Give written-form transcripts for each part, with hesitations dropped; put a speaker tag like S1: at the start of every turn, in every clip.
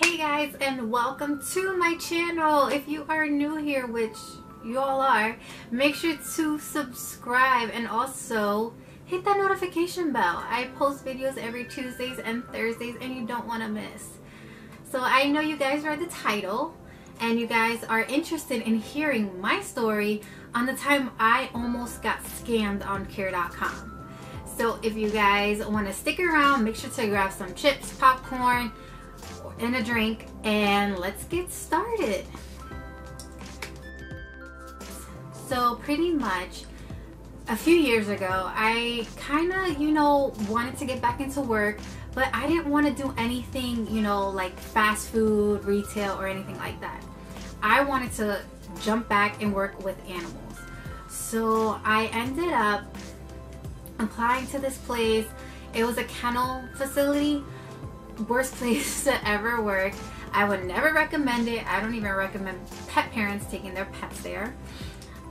S1: Hey guys, and welcome to my channel. If you are new here, which you all are, make sure to subscribe and also hit that notification bell. I post videos every Tuesdays and Thursdays and you don't want to miss. So I know you guys read the title and you guys are interested in hearing my story on the time I almost got scammed on Care.com. So if you guys want to stick around, make sure to grab some chips, popcorn, and a drink, and let's get started. So pretty much a few years ago, I kind of, wanted to get back into work, but I didn't want to do anything, like fast food, retail, or anything like that. I wanted to jump back and work with animals. So I ended up applying to this place. It was a kennel facility. Worst place to ever work. I would never recommend it. I don't even recommend pet parents taking their pets there.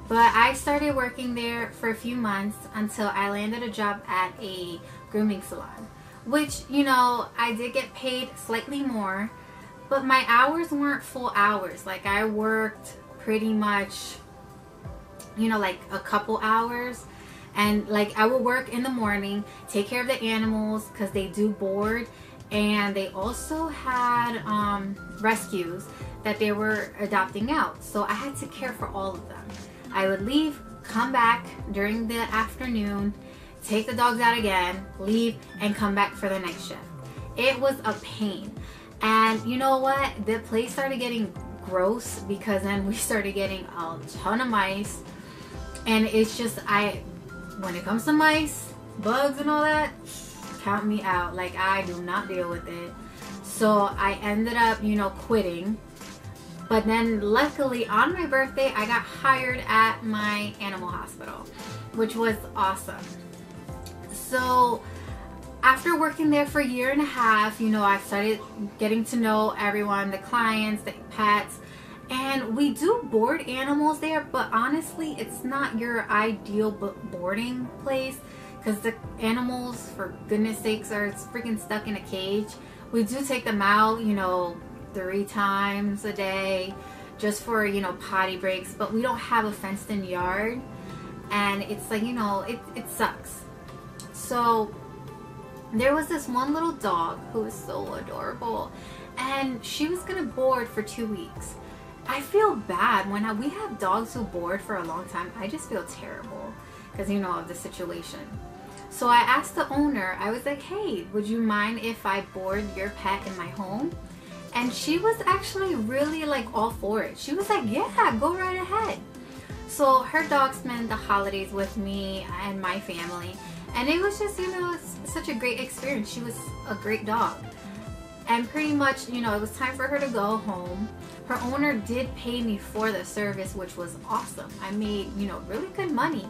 S1: But I started working there for a few months until I landed a job at a grooming salon, which, I did get paid slightly more, but my hours weren't full hours. Like, I worked pretty much, like a couple hours. And like, I would work in the morning, take care of the animals because they do board. And they also had rescues that they were adopting out. So I had to care for all of them. I would leave, come back during the afternoon, take the dogs out again, leave, and come back for the next shift. It was a pain. And you know what? The place started getting gross because then we started getting a ton of mice. And it's just, when it comes to mice, bugs and all that, count me out. Like, I do not deal with it. So I ended up, quitting. But then luckily on my birthday, I got hired at my animal hospital, which was awesome. So after working there for a year and a half, I started getting to know everyone, the clients, the pets. And we do board animals there, but honestly, it's not your ideal boarding place. Because the animals, for goodness sakes, are freaking stuck in a cage. We do take them out, 3 times a day just for, potty breaks. But we don't have a fenced in yard. And it's like, it sucks. So there was this one little dog who was so adorable. And she was going to board for 2 weeks. I feel bad when we have dogs who board for a long time. I just feel terrible because, of the situation. So I asked the owner, I was like, hey, would you mind if I board your pet in my home? And she was actually really all for it. She was like, yeah, go right ahead. So her dog spent the holidays with me and my family. And it was just, such a great experience. She was a great dog. And pretty much, it was time for her to go home. Her owner did pay me for the service, which was awesome. I made, really good money.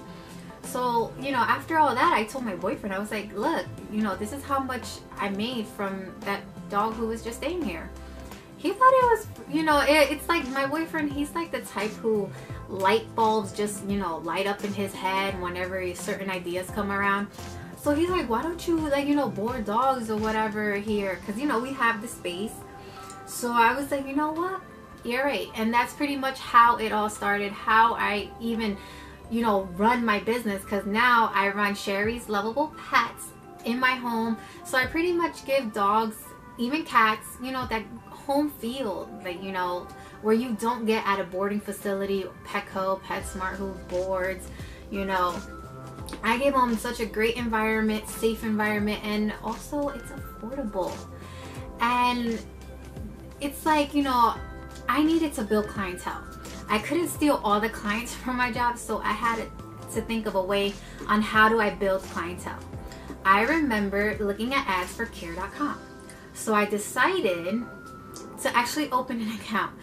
S1: So, after all that, I told my boyfriend, I was like, look, this is how much I made from that dog who was just staying here. He thought it was, it's like my boyfriend, he's like the type who light bulbs just, light up in his head whenever certain ideas come around. So he's like, why don't you, board dogs or whatever here? Because, we have the space. So I was like, you know what? You're right. And that's pretty much how it all started, how I even run my business, because now I run Sherry's Lovable Pets in my home. So I pretty much give dogs, even cats, that home feel, where you don't get at a boarding facility, Petco, PetSmart, who boards, I give them such a great environment, safe environment, and also it's affordable. And it's like, I needed to build clientele. I couldn't steal all the clients from my job, so I had to think of a way on how do I build clientele. I remember looking at ads for Care.com. So I decided to actually open an account.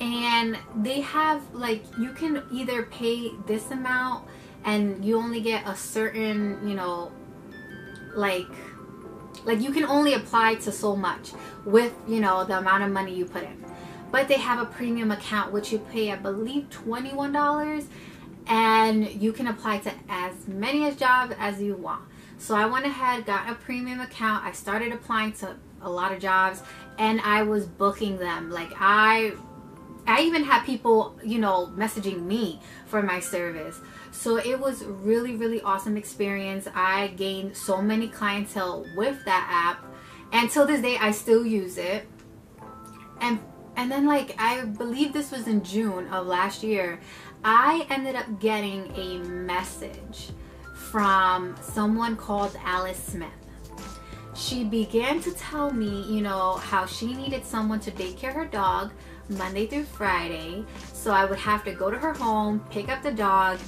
S1: And they have, you can either pay this amount and you only get a certain, you can only apply to so much with, the amount of money you put in. But they have a premium account, which you pay, I believe, $21, and you can apply to as many jobs as you want. So I went ahead, got a premium account. I started applying to a lot of jobs. and I was booking them. Like I even had people, you know, messaging me for my service. So it was really, really awesome experience. I gained so many clientele with that app, and till this day I still use it. And then, like, I believe this was in June of last year, I ended up getting a message from someone called Alice Smith. She began to tell me, you know, how she needed someone to daycare her dog Monday through Friday. So I would have to go to her home, pick up the dog,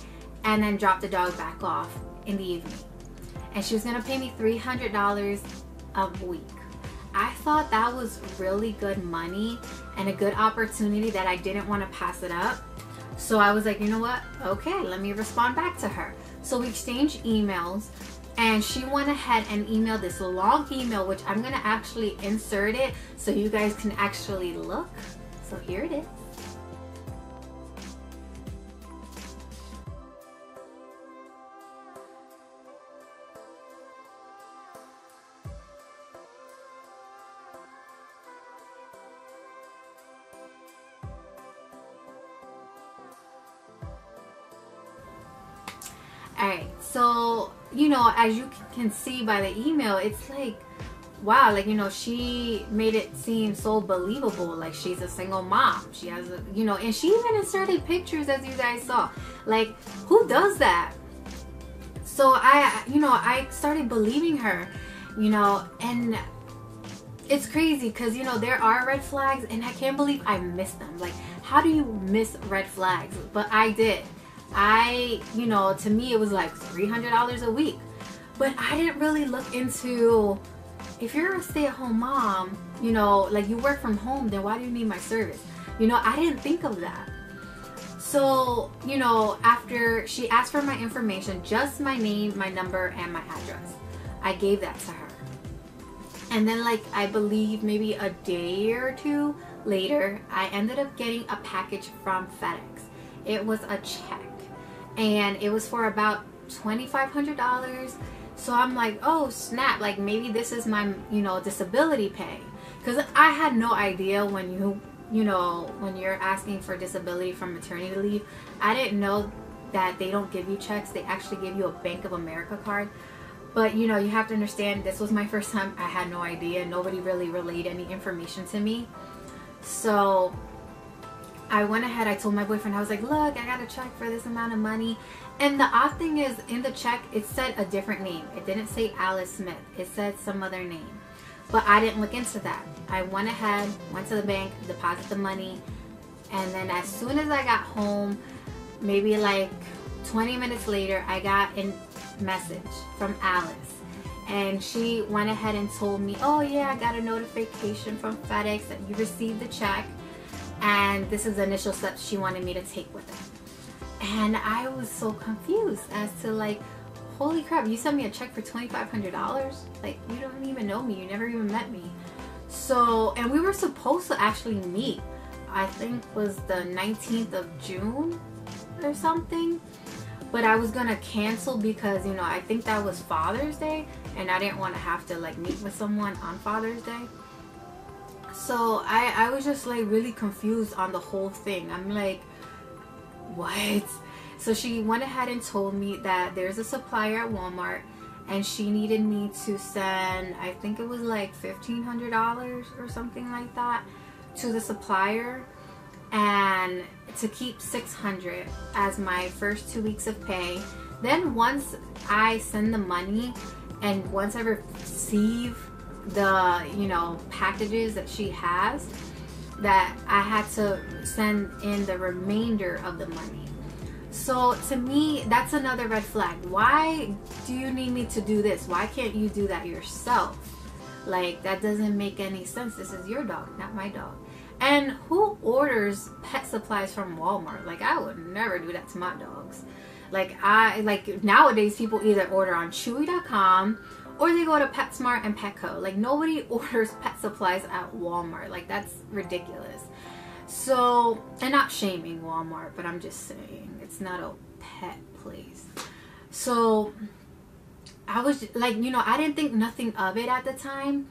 S1: and then drop the dog back off in the evening. And she was gonna pay me $300 a week. I thought that was really good money and a good opportunity that I didn't want to pass it up. So I was like, you know what? Okay, let me respond back to her. So we exchanged emails, and she went ahead and emailed this long email, which I'm gonna actually insert it so you guys can actually look. So here it is. Alright, so, you know, as you can see by the email, it's like, wow, like, you know, she made it seem so believable. Like, she's a single mom. She has a, you know, and she even inserted pictures, as you guys saw. Like, who does that? So I started believing her, you know, and it's crazy because, you know, there are red flags, and I can't believe I missed them. Like, how do you miss red flags? But I did. You know, to me it was like $300 a week, but I didn't really look into, if you're a stay-at-home mom, you know, like you work from home, then why do you need my service? You know, I didn't think of that. So, you know, after she asked for my information, just my name, my number, and my address, I gave that to her. And then, like, I believe maybe a day or two later, I ended up getting a package from FedEx. It was a check, and it was for about $2,500. So I'm like, oh snap, like maybe this is my, you know, disability pay. Because I had no idea when you know, when you're asking for disability from maternity leave, I didn't know that they don't give you checks. They actually give you a Bank of America card. But, you know, you have to understand, this was my first time. I had no idea. Nobody really relayed any information to me. So I went ahead, I told my boyfriend, I was like, look, I got a check for this amount of money. And the odd thing is, in the check, it said a different name. It didn't say Alice Smith. It said some other name. But I didn't look into that. I went ahead, went to the bank, deposited the money, and then as soon as I got home, maybe like 20 minutes later, I got a message from Alice. And she went ahead and told me, oh yeah, I got a notification from FedEx that you received the check, and this is the initial steps she wanted me to take with it. And I was so confused as to, like, holy crap, you sent me a check for $2,500? Like, you don't even know me, you never even met me. So, and we were supposed to actually meet, I think was the 19th of June or something. But I was gonna cancel because, you know, I think that was Father's Day, and I didn't want to have to like meet with someone on Father's Day. So I was just like really confused on the whole thing. I'm like, what? So she went ahead and told me that there's a supplier at Walmart, and she needed me to send, I think it was like $1,500 or something like that, to the supplier, and to keep $600 as my first 2 weeks of pay. Then once I send the money, and once I receive the, you know, packages that she has, that I had to send in the remainder of the money. So to me, that's another red flag. Why do you need me to do this? Why can't you do that yourself? Like, that doesn't make any sense. This is your dog, not my dog. And who orders pet supplies from Walmart? Like, I would never do that to my dogs. Like, nowadays people either order on Chewy.com or they go to PetSmart and Petco. Like, nobody orders pet supplies at Walmart. Like, that's ridiculous. So, and not shaming Walmart, but I'm just saying, it's not a pet place. So I was like, you know, I didn't think nothing of it at the time.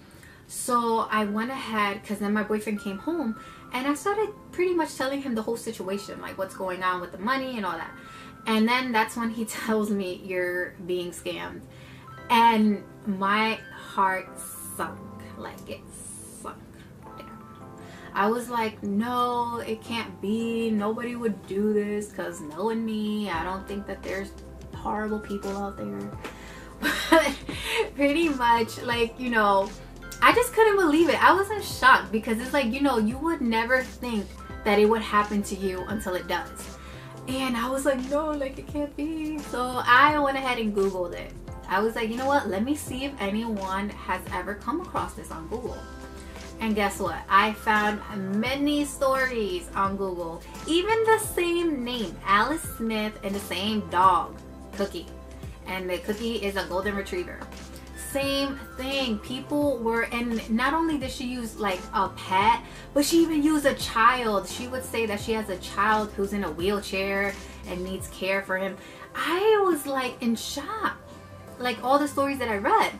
S1: So I went ahead, because then my boyfriend came home, and I started pretty much telling him the whole situation, like what's going on with the money and all that. And then that's when he tells me, you're being scammed. And my heart sunk, like it sunk down. I was like, no, it can't be. Nobody would do this, because knowing me, I don't think that there's horrible people out there. But pretty much, like, you know, I just couldn't believe it. I was in shock, because it's like, you know, you would never think that it would happen to you until it does. And I was like, no, like it can't be. So I went ahead and Googled it. I was like, you know what? Let me see if anyone has ever come across this on Google. And guess what? I found many stories on Google. Even the same name, Alice Smith, and the same dog, Cookie. And the Cookie is a golden retriever. Same thing. People were, and not only did she use like a pet, but she even used a child. She would say that she has a child who's in a wheelchair and needs care for him. I was like in shock, like all the stories that I read.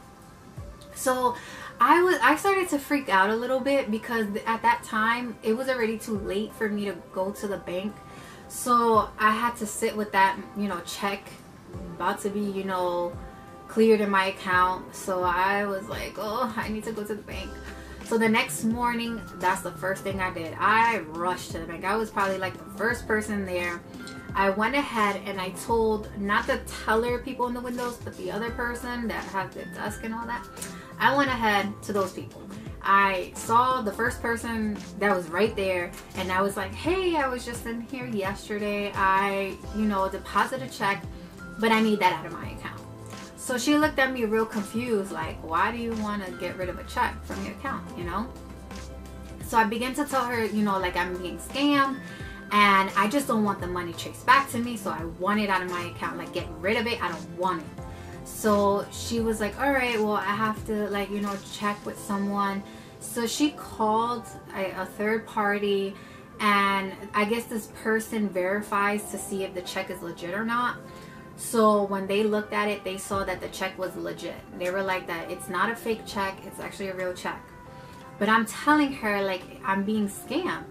S1: So I started to freak out a little bit, because at that time it was already too late for me to go to the bank. So I had to sit with that, you know, check about to be, you know, cleared in my account. So I was like, oh, I need to go to the bank. So the next morning, that's the first thing I did. I rushed to the bank. I was probably like the first person there. I went ahead and I told, not the teller people in the windows, but the other person that had the desk and all that. I went ahead to those people. I saw the first person that was right there, and I was like, hey, I was just in here yesterday. I, you know, deposited a check, but I need that out of my account. So she looked at me real confused, like, why do you want to get rid of a check from your account, you know? So I began to tell her, you know, like, I'm being scammed, and I just don't want the money traced back to me, so I want it out of my account. Like, get rid of it. I don't want it. So she was like, all right, well, I have to, like, you know, check with someone. So she called a third party, and I guess this person verifies to see if the check is legit or not. So when they looked at it, they saw that the check was legit. They were like, that it's not a fake check, it's actually a real check. But I'm telling her, like, I'm being scammed.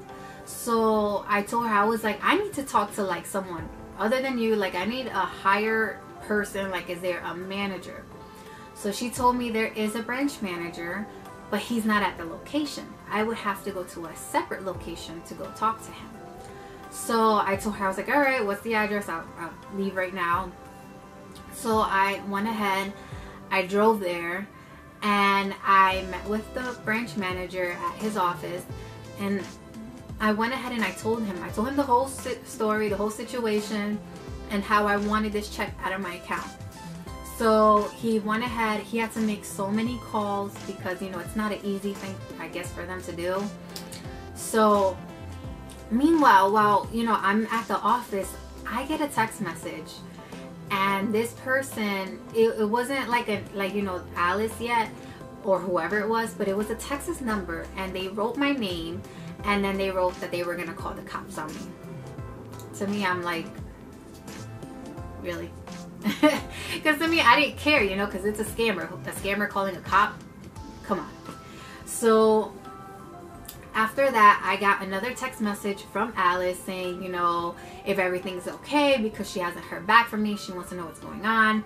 S1: So I told her, I was like, I need to talk to like someone other than you. Like, I need a higher person. Like, is there a manager? So she told me there is a branch manager, but he's not at the location. I would have to go to a separate location to go talk to him. So I told her, I was like, all right, what's the address? I'll leave right now. So I went ahead, I drove there, and I met with the branch manager at his office, and I went ahead and I told him the whole story, the whole situation, and how I wanted this check out of my account. So he went ahead, he had to make so many calls, because, you know, it's not an easy thing, I guess, for them to do. So meanwhile, while, you know, I'm at the office, I get a text message, and this person, it wasn't like you know, Alice yet, or whoever it was, but it was a Texas number, and they wrote my name, and then they wrote that they were gonna call the cops on me. To me, I'm like, really? Because to me, I didn't care, you know, because it's a scammer calling a cop. Come on. So after that, I got another text message from Alice saying, you know, if everything's okay, because she hasn't heard back from me. She wants to know what's going on.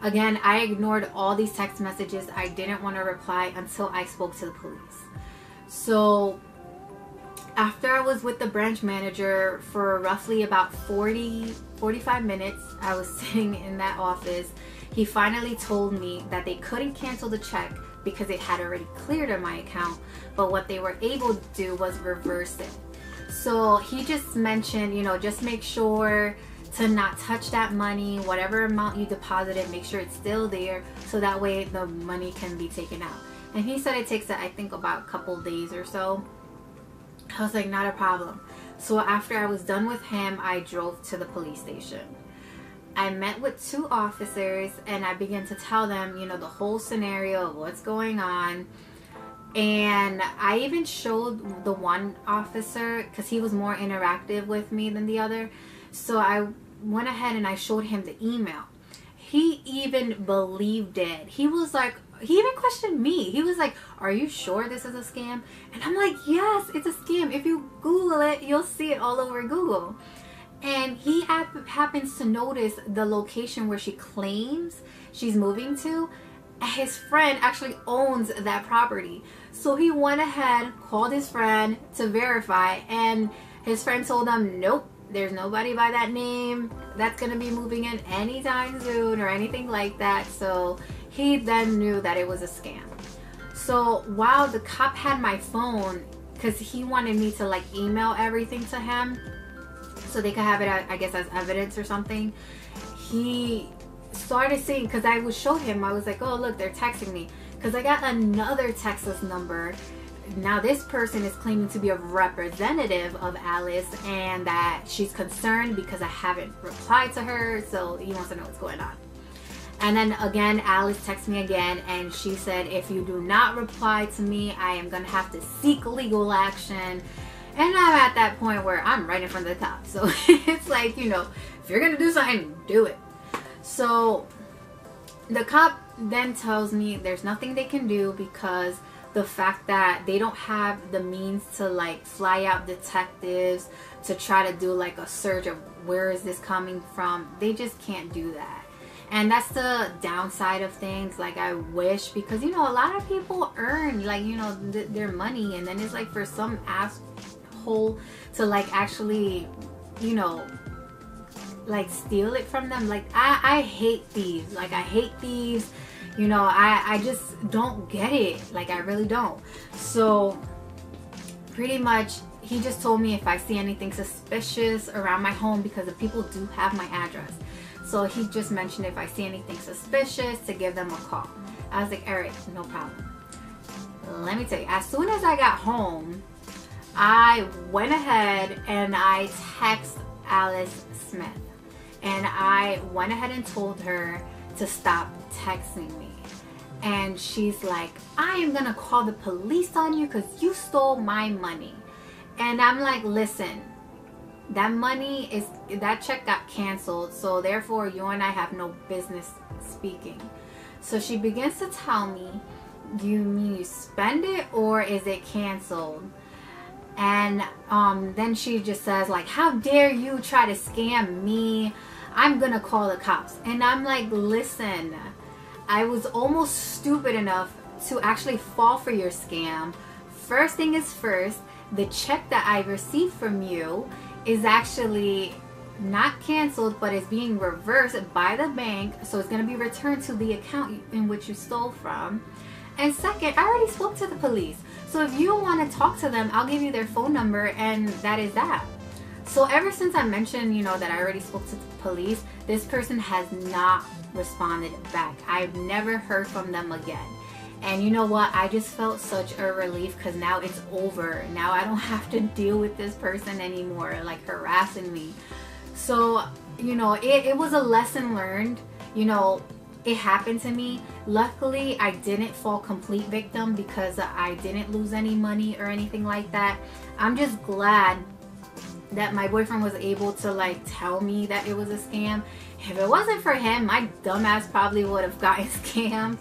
S1: Again, I ignored all these text messages. I didn't want to reply until I spoke to the police. So after I was with the branch manager for roughly about 45 minutes, I was sitting in that office. He finally told me that they couldn't cancel the check because it had already cleared on my account, but what they were able to do was reverse it. So he just mentioned, you know, just make sure to not touch that money, whatever amount you deposited, make sure it's still there, so that way the money can be taken out. And he said it takes, I think, about a couple days or so. I was like, not a problem. So after I was done with him, I drove to the police station. I met with 2 officers, and I began to tell them, you know, the whole scenario of what's going on. And I even showed the one officer, because he was more interactive with me than the other. So I went ahead and I showed him the email. He even believed it. He was like, he even questioned me. He was like, are you sure this is a scam? And I'm like, yes, it's a scam. If you Google it, you'll see it all over Google. And he happens to notice the location where she claims she's moving to. His friend actually owns that property. So he went ahead, called his friend to verify, and his friend told him, nope, there's nobody by that name that's going to be moving in anytime soon or anything like that. So he then knew that it was a scam. So while the cop had my phone, because he wanted me to like email everything to him so they could have it, I guess, as evidence or something, he started seeing, because I would show him, I was like, oh look, they're texting me, because I got another Texas number. Now this person is claiming to be a representative of Alice and that she's concerned because I haven't replied to her, so he wants to know what's going on. And then again, Alice texted me again, and she said, if you do not reply to me, I am going to have to seek legal action. And I'm at that point where I'm right in front of the cops. So it's like, you know, if you're going to do something, do it. So the cop then tells me there's nothing they can do because the fact that they don't have the means to like fly out detectives to try to do like a search of where is this coming from. They just can't do that. And that's the downside of things. Like, I wish, because, you know, a lot of people earn, like, you know, their money, and then it's like for some asshole to like actually, you know, like steal it from them. Like, I hate thieves. Like, I hate thieves. You know, I just don't get it. Like, I really don't. So pretty much he just told me if I see anything suspicious around my home, because the people do have my address. So he just mentioned if I see anything suspicious to give them a call. I was like, alright, no problem. Let me tell you, as soon as I got home, I went ahead and I texted Alice Smith. And I went ahead and told her to stop texting me. And she's like, I am gonna call the police on you because you stole my money. And I'm like, listen, that money is, that check got canceled, so therefore you and I have no business speaking. So she begins to tell me, do you mean you spend it or is it canceled? And then she just says like, how dare you try to scam me? I'm gonna call the cops. And I'm like, listen, I was almost stupid enough to actually fall for your scam. First thing is first, the check that I received from you is actually not canceled, but is being reversed by the bank, so it's going to be returned to the account in which you stole from. And second, I already spoke to the police, so if you want to talk to them, I'll give you their phone number, and that is that. So ever since I mentioned, you know, that I already spoke to the police, this person has not responded back. I've never heard from them again. And you know what? I just felt such a relief because now it's over. Now I don't have to deal with this person anymore, like harassing me. So, you know, it was a lesson learned. You know, it happened to me. Luckily, I didn't fall complete victim because I didn't lose any money or anything like that. I'm just glad that my boyfriend was able to like tell me that it was a scam. If it wasn't for him, my dumbass probably would have gotten scammed.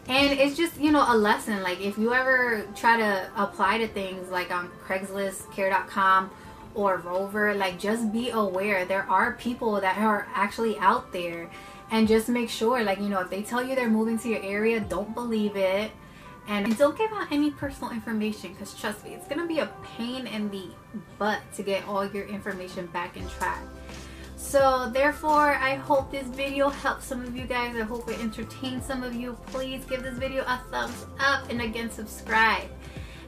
S1: And it's just, you know, a lesson. Like, if you ever try to apply to things like on Craigslist, Care.com, or Rover, like, just be aware. There are people that are actually out there. And just make sure, like, you know, if they tell you they're moving to your area, don't believe it. And don't give out any personal information, because trust me, it's going to be a pain in the butt to get all your information back in track. So therefore, I hope this video helps some of you guys. I hope it entertains some of you. Please give this video a thumbs up, and again, subscribe.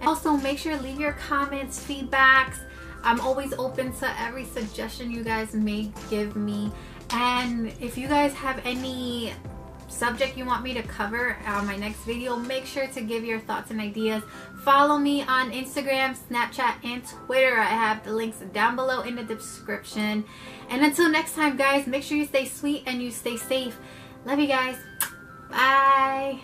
S1: And also make sure to leave your comments, feedbacks. I'm always open to every suggestion you guys may give me. And if you guys have any subject you want me to cover on my next video, make sure to give your thoughts and ideas. Follow me on Instagram, Snapchat, and Twitter. I have the links down below in the description. And until next time, guys, make sure you stay sweet and you stay safe. Love you guys. Bye.